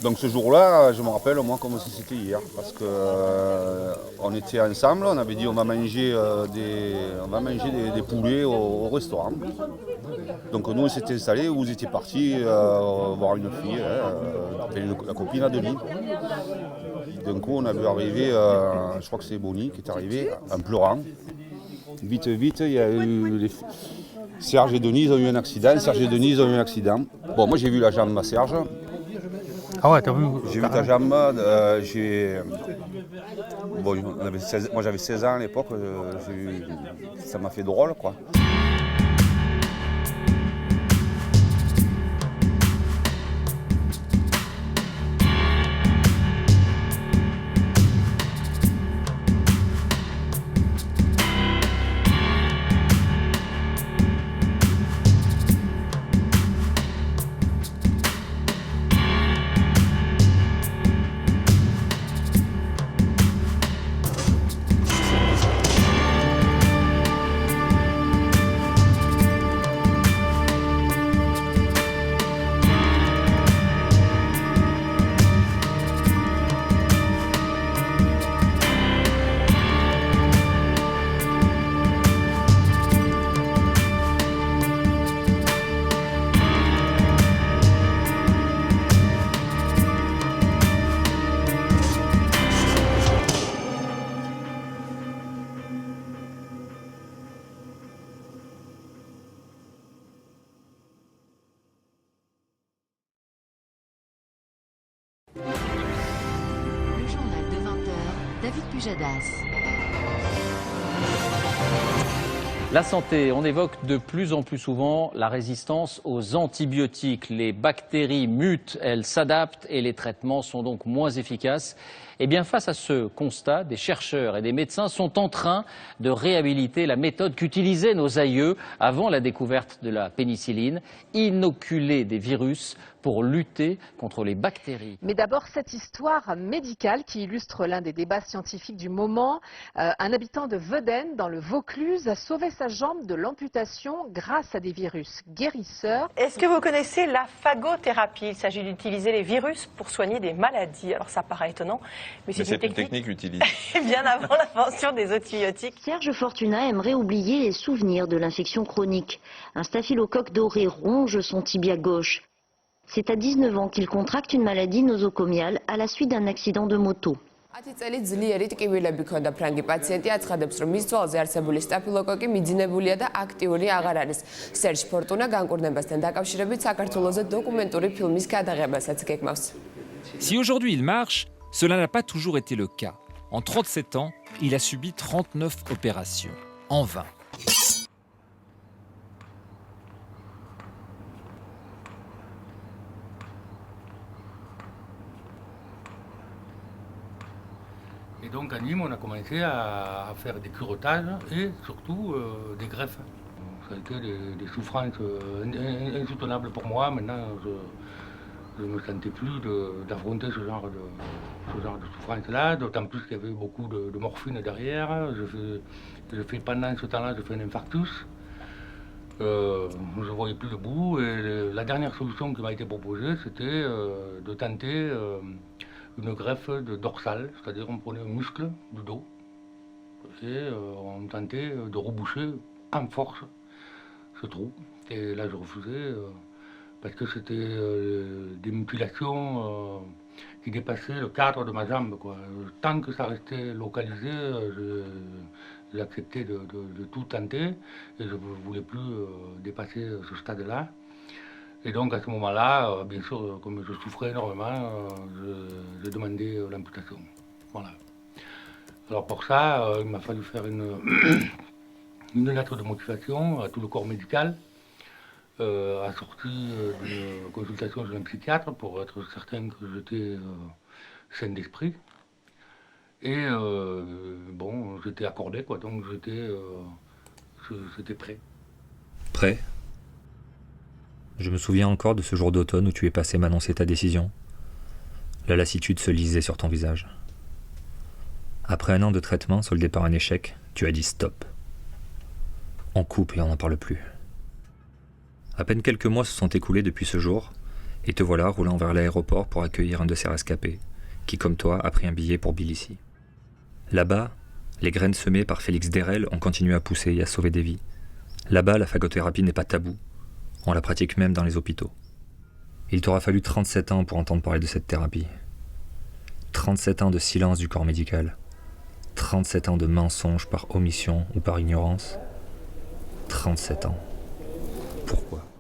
Donc ce jour-là, je me rappelle moi comme si c'était hier, parce que on était ensemble, on avait dit on va manger des poulets au restaurant. Donc nous on s'était installés, vous étiez partis voir une fille, la copine Adeline. D'un coup on a vu arriver, je crois que c'est Bonnie qui est arrivée en pleurant. Vite, il y a eu Serge et Denise ont eu un accident. Bon, moi j'ai vu la jambe à Serge. Ah ouais, t'as vu? J'ai vu ta jambe. Bon, moi j'avais 16 ans à l'époque. Ça m'a fait drôle, quoi. Le journal de 20h, David Pujadas. La santé, on évoque de plus en plus souvent la résistance aux antibiotiques. Les bactéries mutent, elles s'adaptent et les traitements sont donc moins efficaces. Eh bien, face à ce constat, des chercheurs et des médecins sont en train de réhabiliter la méthode qu'utilisaient nos aïeux avant la découverte de la pénicilline, inoculer des virus pour lutter contre les bactéries. Mais d'abord, cette histoire médicale qui illustre l'un des débats scientifiques du moment. Un habitant de Veden, dans le Vaucluse, a sauvé sa jambe de l'amputation grâce à des virus guérisseurs. Est-ce que vous connaissez la phagothérapie? Il s'agit d'utiliser les virus pour soigner des maladies. Alors ça paraît étonnant, mais c'est une technique utilisée bien avant l'invention des antibiotiques. Serge Fortuna aimerait oublier les souvenirs de l'infection chronique. Un staphylocoque doré ronge son tibia gauche. C'est à 19 ans qu'il contracte une maladie nosocomiale à la suite d'un accident de moto. ძლიერი ტკივილები ქონდა ფრანგი პაციენტი აცხადებს, რომ მის თვალზე არსებული სტაფილოკოკი მიძინებულია და აქტიური აღარ არის. სერჟ ფორტუნა განკურნებასთან დაკავშირებით საქართველოზე დოკუმენტური ფილმის გადაღებასაც გეგმავს. Si aujourd'hui il marche, cela n'a pas toujours été le cas. En 37 ans, il a subi 39 opérations, en vain. Et donc à Nîmes, on a commencé à faire des curettages et surtout des greffes. Ça a été des souffrances insoutenables pour moi. Maintenant, je ne me sentais plus d'affronter ce genre de souffrance-là, d'autant plus qu'il y avait beaucoup de morphine derrière. Pendant ce temps-là, je fais un infarctus. Je ne voyais plus debout et la dernière solution qui m'a été proposée, c'était de tenter une greffe dorsale, c'est-à-dire on prenait un muscle du dos et on tentait de reboucher en force ce trou. Et là je refusais parce que c'était des mutilations qui dépassaient le cadre de ma jambe, quoi. Tant que ça restait localisé, j'ai accepté de tout tenter et je ne voulais plus dépasser ce stade-là. Et donc à ce moment-là, bien sûr, comme je souffrais énormément, j'ai demandé l'amputation. Voilà. Alors pour ça, il m'a fallu faire une lettre de motivation à tout le corps médical, assortie d'une consultation chez un psychiatre pour être certain que j'étais sain d'esprit. Et bon, j'étais accordé, quoi, donc j'étais prêt. Prêt ? Je me souviens encore de ce jour d'automne où tu es passé m'annoncer ta décision. La lassitude se lisait sur ton visage. Après un an de traitement soldé par un échec, tu as dit stop. On coupe et on n'en parle plus. À peine quelques mois se sont écoulés depuis ce jour, Et te voilà roulant vers l'aéroport pour accueillir un de ces rescapés, qui comme toi a pris un billet pour Tbilissi. Là-bas, les graines semées par Félix Derel ont continué à pousser et à sauver des vies. Là-bas, la phagothérapie n'est pas taboue. On la pratique même dans les hôpitaux. Il t'aura fallu 37 ans pour entendre parler de cette thérapie. 37 ans de silence du corps médical. 37 ans de mensonges par omission ou par ignorance. 37 ans. Pourquoi ?